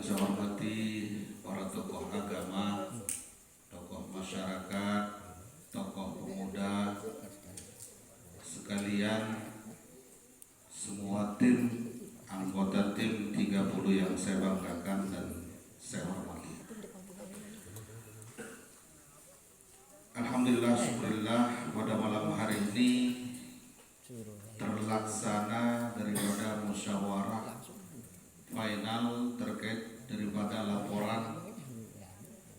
saya hormati para tokoh agama, tokoh masyarakat, tokoh pemuda sekalian, semua tim, anggota tim 30 yang saya banggakan dan saya hormati. Alhamdulillah, syukurillah, pada malam hari ini terlaksana daripada musyawarah final terkait daripada laporan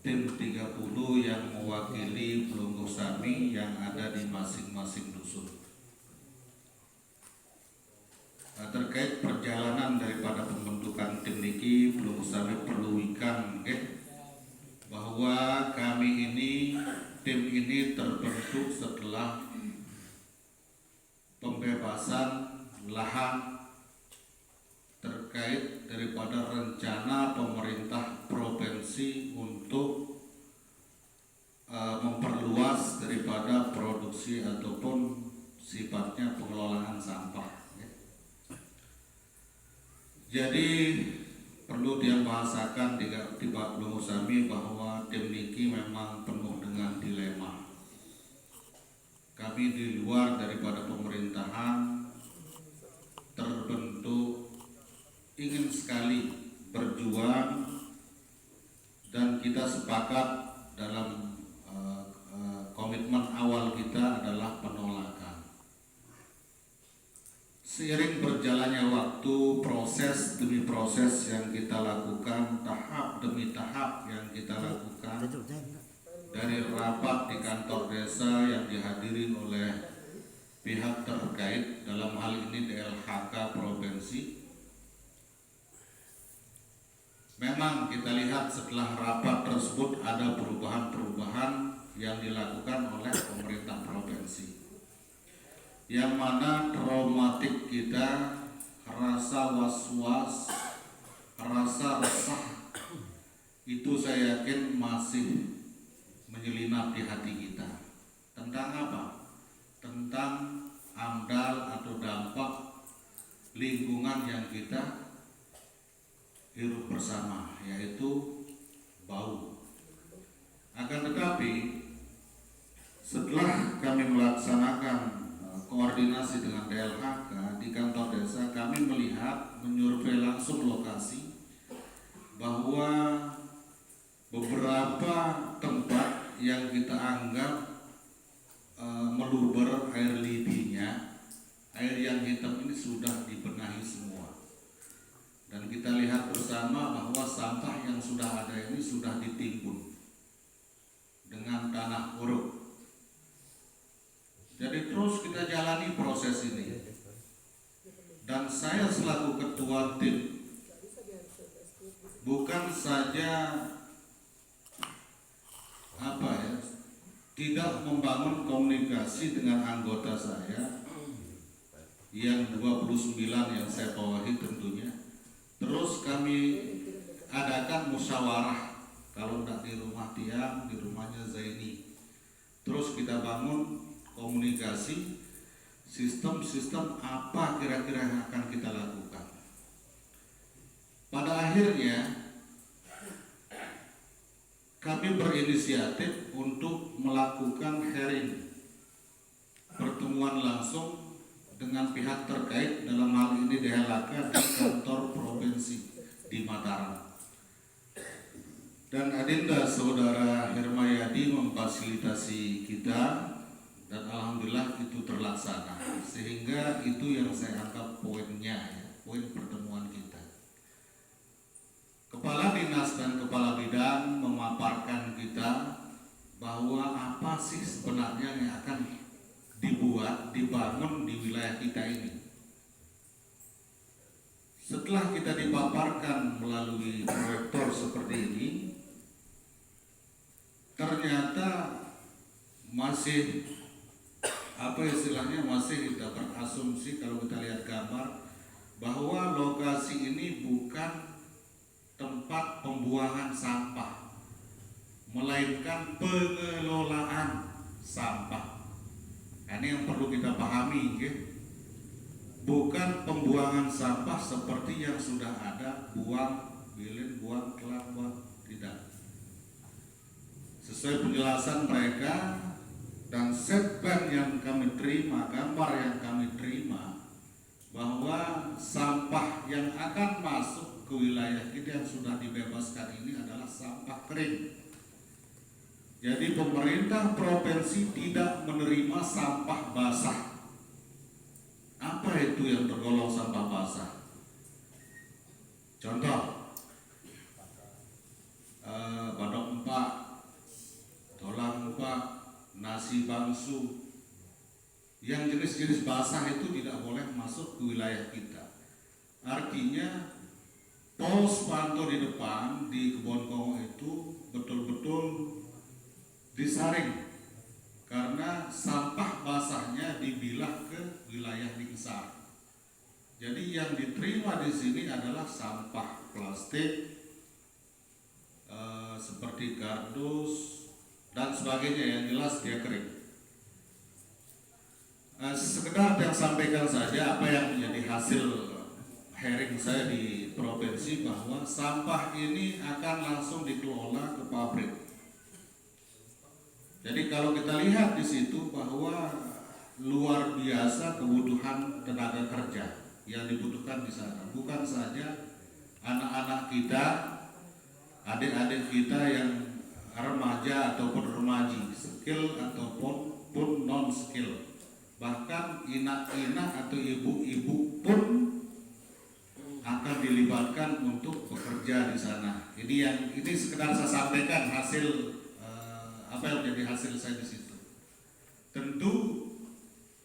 tim 30 yang mewakili Pelunggu Sami yang ada di masing-masing dusun. Terkait perjalanan daripada pembentukan tim niki, Pelunggu Sami perlu ikan bahwa tim ini terbentuk setelah pembebasan lahan terkait daripada rencana pemerintah provinsi untuk memperluas daripada produksi ataupun sifatnya pengelolaan sampah. Jadi perlu dibahasakan di Pak Pelunggu Sami bahwa tim niki memang penuh dengan dilema. Kami di luar daripada pemerintahan terbentuk ingin sekali berjuang dan kita sepakat dalam komitmen awal kita adalah penolakan. Seiring berjalannya waktu, proses demi proses yang kita lakukan, tahap demi tahap yang kita lakukan, dari rapat di kantor desa yang dihadiri oleh pihak terkait, dalam hal ini DLHK provinsi. Memang kita lihat setelah rapat tersebut ada perubahan-perubahan yang dilakukan oleh pemerintah provinsi, yang mana traumatik kita, rasa was-was, rasa resah itu saya yakin masih menyelinap di hati kita. Tentang apa? Tentang AMDAL atau dampak lingkungan yang kita hirup bersama, yaitu bau. Akan tetapi setelah kami melaksanakan koordinasi dengan DLHK di kantor desa, kami menyurvei langsung lokasi bahwa beberapa tempat yang kita anggap meluber air lidinya, air yang hitam ini sudah dibenahi semua. Dan kita lihat bersama bahwa sampah yang sudah ada ini sudah ditimbun dengan tanah uruk. Jadi terus kita jalani proses ini. Dan saya selaku ketua tim bukan saja tidak membangun komunikasi dengan anggota saya yang 29 yang saya bawahi tentunya. Terus kami adakan musyawarah, kalau tidak di rumah Tiang, di rumahnya Zaini. Terus kita bangun komunikasi, sistem-sistem apa kira-kira yang akan kita lakukan. Pada akhirnya kami berinisiatif untuk melakukan hearing, pertemuan langsung dengan pihak terkait, dalam hal ini DLHK di kantor provinsi di Mataram. Dan Adinda Saudara Hermayadi memfasilitasi kita, dan alhamdulillah itu terlaksana. Sehingga itu yang saya anggap poinnya, poin pertemuan kita. Kepala dinas dan kepala bidang memaparkan kita bahwa apa sih sebenarnya yang akan dibangun di wilayah kita ini. Setelah kita dipaparkan melalui proyektor seperti ini, ternyata masih masih kita berasumsi, kalau kita lihat gambar, bahwa lokasi ini bukan tempat pembuangan sampah, melainkan pengelolaan sampah. Ini yang perlu kita pahami, bukan pembuangan sampah seperti yang sudah ada, buang bilin buang kelar buang, tidak. Sesuai penjelasan mereka dan set plan yang kami terima, gambar yang kami terima, bahwa sampah yang akan masuk ke wilayah kita yang sudah dibebaskan ini adalah sampah kering. Jadi pemerintah provinsi tidak menerima sampah basah. Apa itu yang tergolong sampah basah? Contoh, badok empak, tolang empak, nasi bangsu. Yang jenis-jenis basah itu tidak boleh masuk ke wilayah kita. Artinya pos pantau di depan di Kebon Kongo itu betul-betul disaring karena sampah basahnya dibilah ke wilayah Lingsar. Jadi yang diterima di sini adalah sampah plastik seperti kardus dan sebagainya, yang jelas dia kering. Sekedar yang sampaikan saja apa yang menjadi hasil hearing saya di provinsi, bahwa sampah ini akan langsung dikelola ke pabrik. Jadi kalau kita lihat di situ bahwa luar biasa kebutuhan tenaga kerja yang dibutuhkan di sana. Bukan saja anak-anak kita, adik-adik kita yang remaja ataupun remaji, skill ataupun non skill. Bahkan inak-inak atau ibu-ibu pun akan dilibatkan untuk bekerja di sana. Ini sekedar saya sampaikan hasil apa yang menjadi hasil saya di situ. Tentu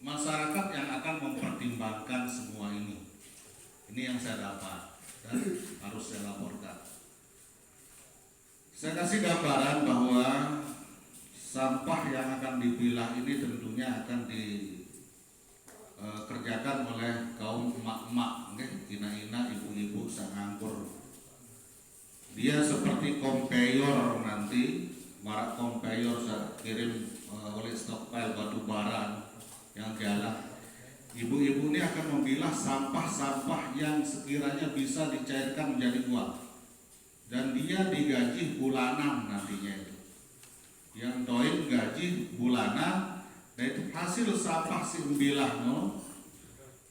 masyarakat yang akan mempertimbangkan semua ini. Ini yang saya dapat dan harus saya laporkan. Saya kasih gambaran bahwa sampah yang akan dipilah ini tentunya akan dikerjakan oleh kaum emak-emak, ina-ina, ibu-ibu, sang angkur. Dia seperti kompeyor nanti. Marak kompeyor saya kirim oleh stockpile batu bara yang jalan. Ibu-ibu ini akan memilah sampah-sampah yang sekiranya bisa dicairkan menjadi uang, dan dia digaji bulanan nantinya itu. Yang doin gaji bulanan, dan itu hasil sampah si embilah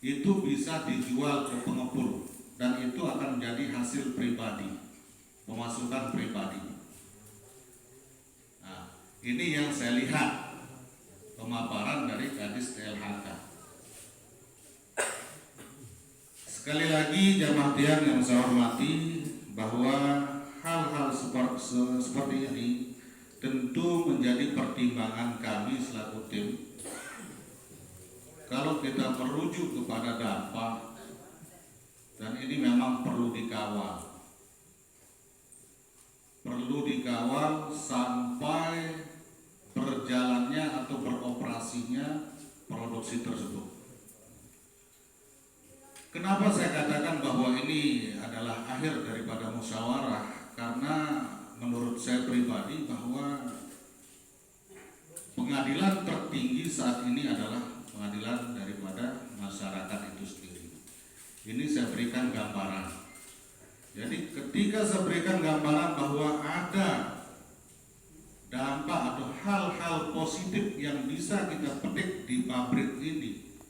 itu bisa dijual ke pengepul, dan itu akan menjadi hasil pribadi, pemasukan pribadi. Ini yang saya lihat pemaparan dari Kadis TLHK. Sekali lagi jamaah tiang yang saya hormati, bahwa hal-hal seperti ini tentu menjadi pertimbangan kami selaku tim. Kalau kita merujuk kepada dampak, dan ini memang perlu dikawal. Perlu dikawal sampai berjalannya atau beroperasinya produksi tersebut. Kenapa saya katakan bahwa ini adalah akhir daripada musyawarah? Karena menurut saya pribadi bahwa pengadilan tertinggi saat ini adalah pengadilan daripada masyarakat itu sendiri. Ini saya berikan gambaran. Jadi ketika saya berikan gambaran bahwa ada dampak atau hal-hal positif yang bisa kita petik di pabrik ini,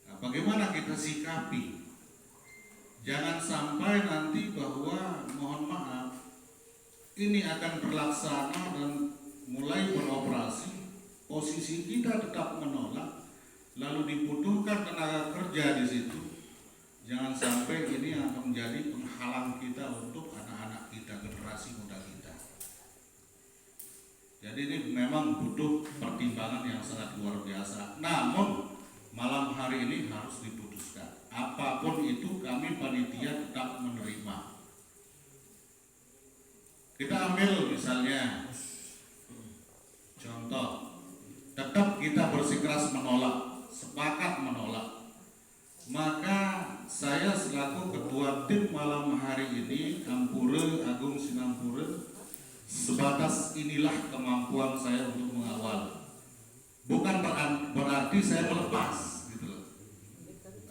nah, bagaimana kita sikapi? Jangan sampai nanti bahwa mohon maaf ini akan terlaksana dan mulai beroperasi, posisi kita tetap menolak, lalu dibutuhkan tenaga kerja di situ. Jangan sampai ini akan menjadi penghalang kita untuk anak-anak kita, generasi muda kita. Jadi ini memang butuh pertimbangan yang sangat luar biasa. Namun malam hari ini harus diputuskan. Apapun itu kami panitia tetap menerima. Kita ambil misalnya contoh, tetap kita bersikeras menolak, sepakat menolak. Maka saya selaku ketua tim malam hari ini, Ampure Agung Sinampure, sebatas inilah kemampuan saya untuk mengawal. Bukan berarti saya melepas gitu loh.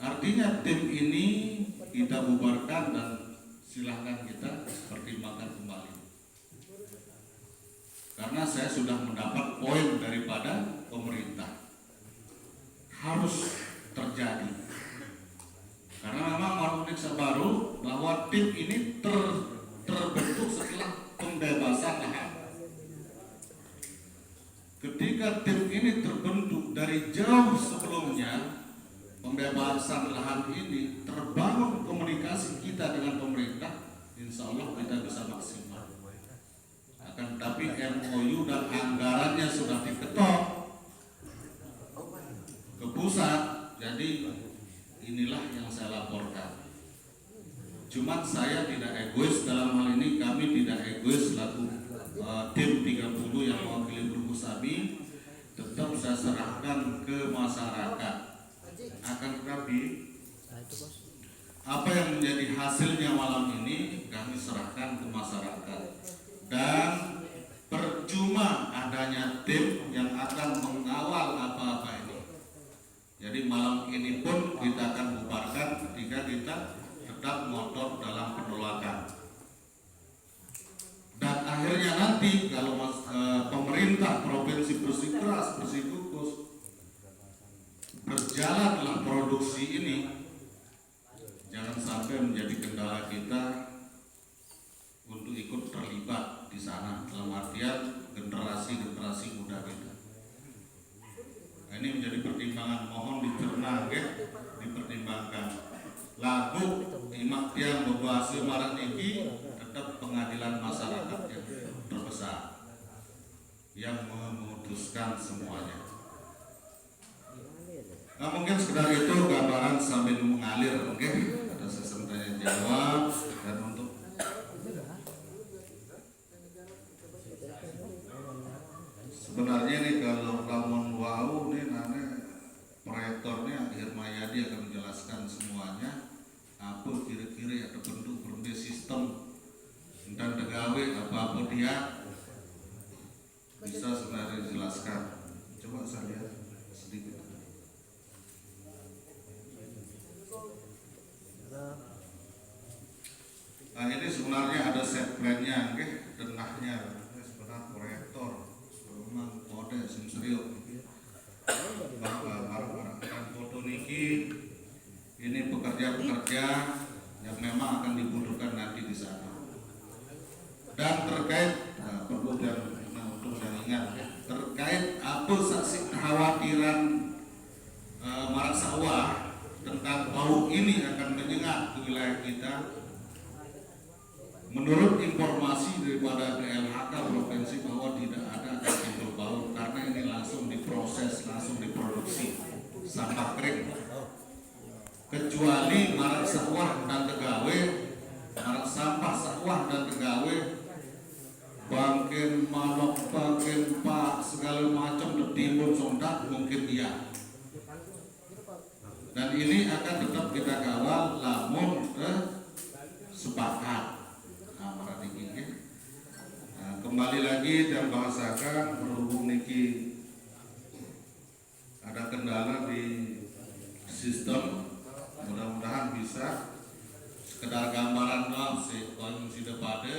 Artinya tim ini kita bubarkan dan silahkan kita pertimbangkan kembali. Karena saya sudah mendapat poin daripada pemerintah harus terjadi. Karena memang unik baru bahwa tim ini terbentuk setelah pembebasan lahan. Ketika tim ini terbentuk dari jauh sebelumnya pembebasan lahan ini, terbangun komunikasi kita dengan pemerintah, insya Allah kita bisa maksimal. Akan tetapi MOU dan anggarannya sudah diketok ke pusat, jadi inilah yang saya laporkan. Cuman saya tidak egois dalam hal ini, kami tidak egois selaku tim 30 yang mewakili Bungkus Sabi, tetap saya serahkan ke masyarakat. Akan tetapi apa yang menjadi hasilnya malam ini kami serahkan ke masyarakat, dan percuma adanya tim yang akan mengawal apa-apa ini. Jadi malam ini pun kita akan bubarkan ketika kita tetap ngotot dalam penolakan. Dan akhirnya nanti kalau pemerintah provinsi bersikeras, bersikukus berjalan dalam produksi ini, jangan sampai menjadi kendala kita untuk ikut terlibat di sana, dalam artian generasi muda kita. Nah, ini menjadi pertimbangan, mohon dicerna, dipertimbangkan. Lagu imak tiang membahas marat niki tetap pengadilan masyarakat yang terbesar yang memutuskan semuanya. Nah, mungkin sekedar itu gambaran sambil mengalir, mungkin ada sesi tanya jawab. Dan untuk sebenarnya nih kalau lamun wau nih nane proyektornya Hirmayadi akan menjelaskan semuanya apa kira-kira ada bentuk sistem dan tegawe apa dia bisa sebenarnya dijelaskan. Coba saya lihat sedikit. Nah, ini sebenarnya ada set plan-nya, tengahnya sebenarnya proyektor, memang kode serius. Barang-barang foto niki ini pekerja-pekerja yang memang akan dibutuhkan nanti di sana. Dan terkait perlu dan untuk saya ingat terkait apa saksi kekhawatiran marak sawah tentang bau ini akan menyengat ke wilayah kita. Menurut informasi daripada DLHK provinsi bahwa tidak ada timbul bau karena ini langsung diproses, langsung diproduksi sampah kering. Kecuali marak sawah dan tegawe, marak sampah sawah dan tegawe, bangkin manok, bangkin pak, segala macam tertimbun sontak mungkin iya. Dan ini akan tetap kita kawal lamun sepakat. Nah, kembali lagi dan bahasakan berhubung niki ada kendala di sistem, mudah-mudahan bisa sekedar gambaran doang sih. Kalau sudah pada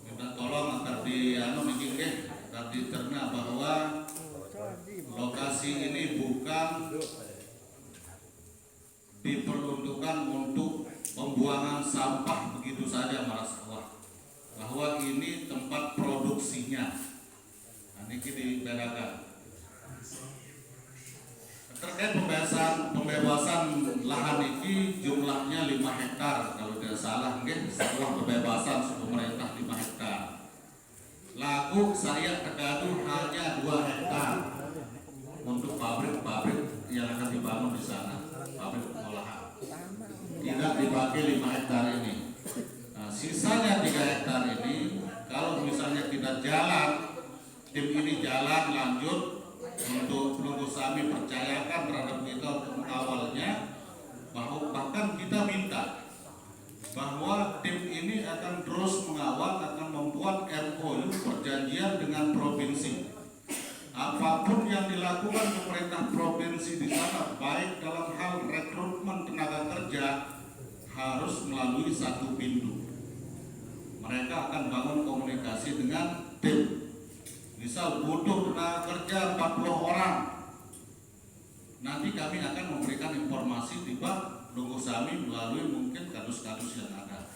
minta tolong agar agar diterna bahwa lokasi ini bukan diperuntukkan untuk pembuangan sampah begitu saja marak sawah, bahwa ini tempat produksinya. Nah, ini dibedakan. Terkait pembebasan lahan ini jumlahnya 5 hektar kalau tidak salah, setelah pembebasan pemerintah 5 hektar. Lagu saya tergaduh hanya 2 hektar untuk pabrik-pabrik yang akan dibangun di sana, pabrik pengolahan. Tidak dipakai 5 hektar ini. Nah, sisanya 3 hektar ini kalau misalnya kita jalan, tim ini jalan lanjut untuk Bungkus Sabi percayakan terhadap kita untuk awalnya, bahwa bahkan kita minta bahwa tim ini akan terus mengawal, akan membuat MOU perjanjian dengan provinsi. Apapun apapun yang dilakukan pemerintah provinsi di sana, baik dalam hal rekrutmen tenaga kerja, harus melalui satu pintu. Mereka akan bangun komunikasi dengan tim. Misal butuh tenaga kerja 40 orang, nanti kami akan memberikan informasi tiba Nunggu Sami melalui mungkin kadus-kadus yang ada,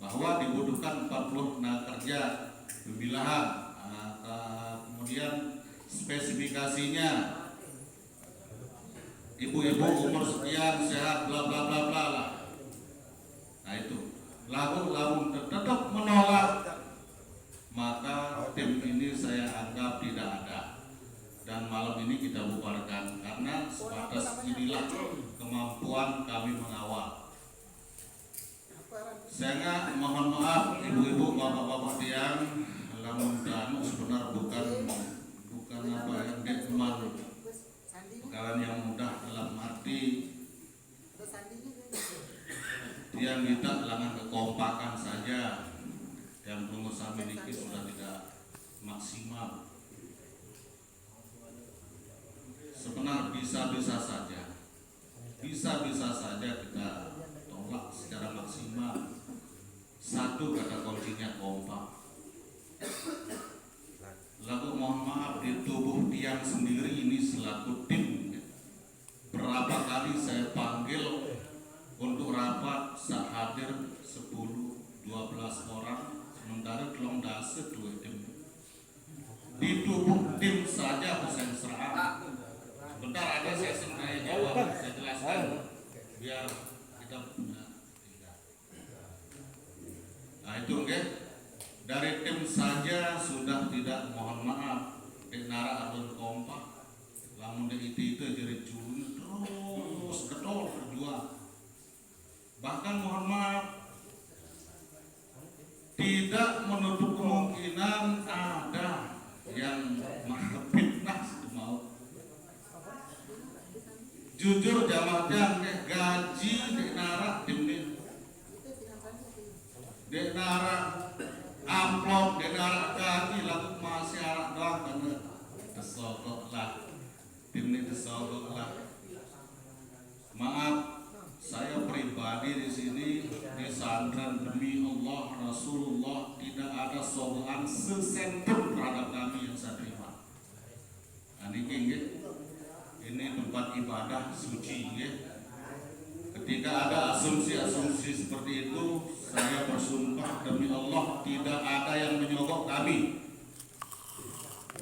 bahwa dibutuhkan 40 tenaga kerja pemilihan, kemudian spesifikasinya ibu-ibu umur sekian sehat bla bla bla bla lah. Nah itu lalu tetap menolak, maka tim ini saya anggap tidak ada, dan malam ini kita bubarkan karena sebatas inilah kemampuan kami mengawal. Saya mohon maaf ibu-ibu, bapak-bapak tiang, lamun danu sebenarnya bukan apa yang dekman, perkara yang mudah dalam arti tiang kita langan kekompakan saja, yang pengusaha miliki sudah tidak maksimal. Sebenarnya bisa-bisa saja kita tolak secara maksimal. Satu kata kuncinya kompak. Lalu mohon maaf, di tubuh tiang sendiri ini selaku tim, berapa kali saya panggil untuk rapat, saat hadir 10-12 orang, sementara kelong dase 2 tim. Di tubuh tim saja Husain Serang. Bentar ada sesi tanya jawab, saya jelaskan biar kita nah itu okay. Dari tim saja sudah tidak, mohon maaf, Nara Arun kompak, lamun itu jadi juni terus ketol berjuang. Bahkan mohon maaf, tidak menutup kemungkinan ada yang fitnah itu mau. Jujur jamaah gaji di Nara tim ini, di Nara amplop, di Nara gaji lalu masih anak doang karena tersogok lah, tim ini tersogok lah. Maaf, saya pribadi di sini disandran demi Allah Rasulullah, tidak ada sogokan sesentrum terhadap kami yang saya terima. Nah, ini tempat ibadah suci ya. Ketika ada asumsi-asumsi seperti itu, saya bersumpah demi Allah tidak ada yang menyogok kami,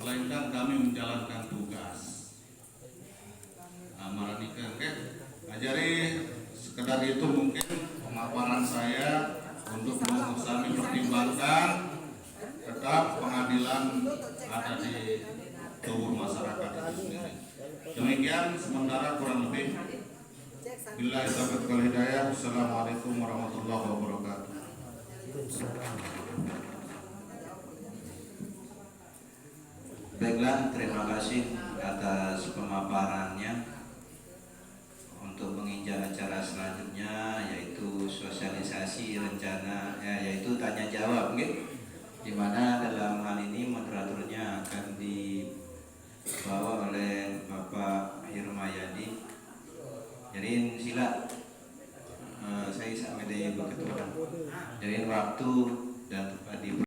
melainkan kami menjalankan tugas. Maranika, oke? Ajari sekedar itu mungkin pemaparan saya untuk kami pertimbangkan tetap pengadilan ada di tubuh masyarakat itu sendiri. Demikian sementara kurang lebih. Billahi taufiq wal hidayah. Assalamualaikum warahmatullahi wabarakatuh. Baiklah, terima kasih atas pemaparannya. Untuk menginjak acara selanjutnya yaitu sosialisasi rencana, yaitu tanya jawab, di mana